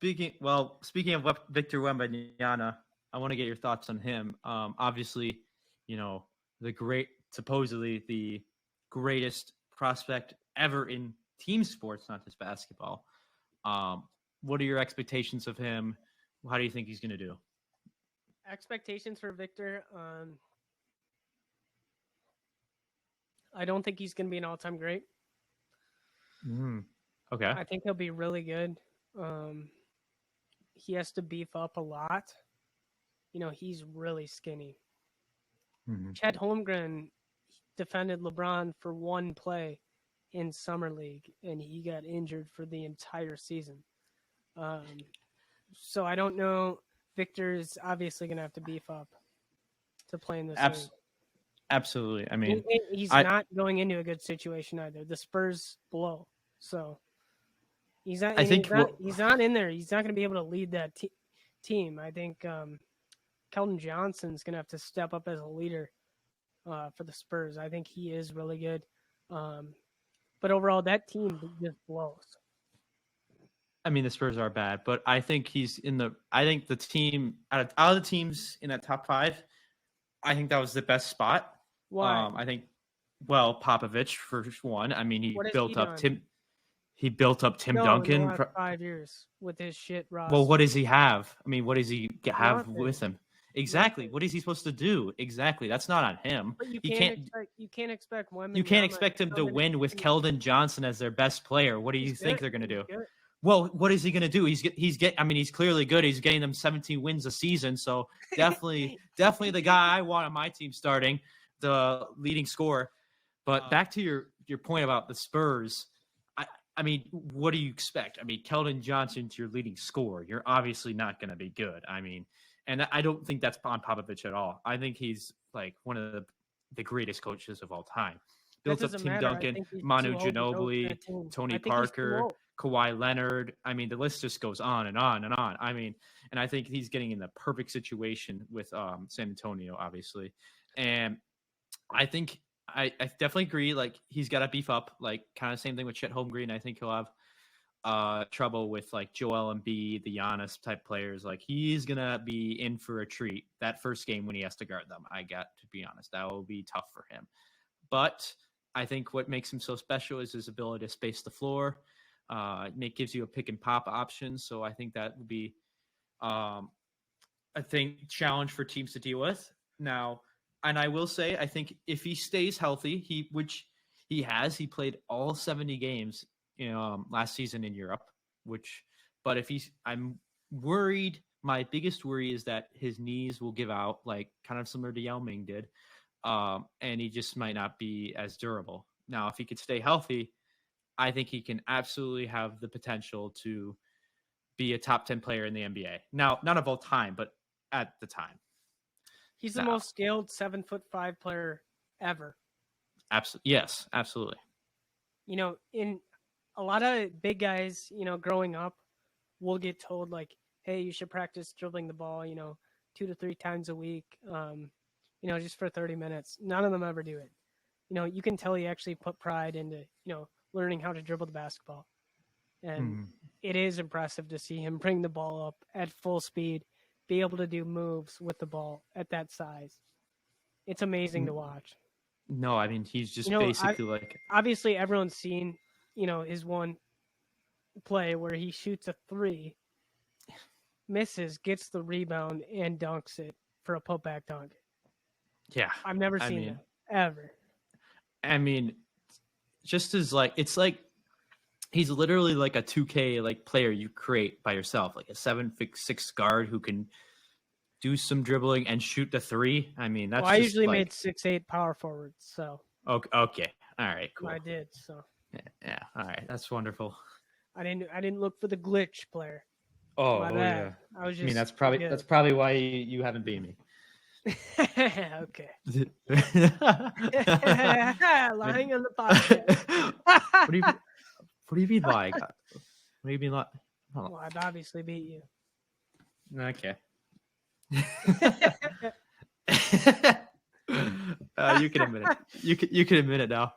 speaking of Victor Wembanyama, I want to get your thoughts on him. Obviously, supposedly the greatest prospect ever in team sports, not just basketball. What are your expectations of him? How do you think he's going to do? Expectations for Victor. I don't think he's going to be an all-time great. Okay. I think he'll be really good. He has to beef up a lot. He's really skinny. Chet Holmgren defended LeBron for one play in Summer League, and he got injured for the entire season. So I don't know. Victor's obviously going to have to beef up to play in this league. Absolutely. I mean, he's not going into a good situation either. The Spurs blow, so he's not. He's not in there. He's not going to be able to lead that team. I think Keldon Johnson's going to have to step up as a leader for the Spurs. I think he is really good, but overall, that team just blows. I mean, the Spurs are bad, but I think I think the team out of the teams in that top 5, I think that was the best spot. Why? I think, Popovich for one. I mean, he built up Tim Duncan in the last 5 years with his shit roster. Well, what does he have? I mean, what does he have with him? Exactly. What is he supposed to do? Exactly. That's not on him. But you can't expect Wembanyama. You can't expect him to win with Keldon Johnson as their best player. What do you think they're going to do? Good. Well, what is he going to do? He's clearly good. He's getting them 17 wins a season. So definitely the guy I want on my team starting, the leading scorer. But back to your point about the Spurs. I mean, what do you expect? I mean, Keldon Johnson's your leading scorer. You're obviously not going to be good. I mean, and I don't think that's on Popovich at all. I think he's like one of the greatest coaches of all time. Built up Tim Duncan, Manu Ginobili, Tony Parker, Kawhi Leonard. I mean, the list just goes on and on and on. I mean, and I think he's getting in the perfect situation with San Antonio, obviously. And I think I definitely agree. Like, he's got to beef up. Like, kind of same thing with Chet Holmgren. I think he'll have trouble with like Joel Embiid, the Giannis type players. Like, he's gonna be in for a treat that first game when he has to guard them. I got to be honest, that will be tough for him. But I think what makes him so special is his ability to space the floor. It gives you a pick and pop option. So I think that would be, challenge for teams to deal with now. And I will say, I think if he stays healthy, which he played all 70 games last season in Europe, but I'm worried. My biggest worry is that his knees will give out, like kind of similar to Yao Ming did. And he just might not be as durable. Now, if he could stay healthy, I think he can absolutely have the potential to be a top 10 player in the NBA. Now, not of all time, but at the time. He's the most skilled 7'5" player ever. Absolutely. Yes, absolutely. In a lot of big guys, growing up, will get told like, hey, you should practice dribbling the ball, 2 to 3 times a week. Just for 30 minutes. None of them ever do it. You can tell he actually put pride into, learning how to dribble the basketball. And it is impressive to see him bring the ball up at full speed, be able to do moves with the ball at that size. It's amazing to watch. No, I mean, he's just basically obviously, everyone's seen, his one play where he shoots a 3, misses, gets the rebound, and dunks it for a putback dunk. Yeah. I've never seen that, ever. I mean, just as it's like he's literally like a 2K player you create by yourself, like a 7'6" guard who can do some dribbling and shoot the 3. I mean, that's I usually made 6'8" power forwards, so. Okay. All right, cool. I did, so. Yeah. All right. That's wonderful. I didn't look for the glitch player. Oh yeah. I was just. I mean, that's probably why you haven't beat me. Okay. Lying on the podcast. What do you mean lying? What do you mean lying? Oh. Well, I'd obviously beat you. Okay. You can admit it. You can admit it now.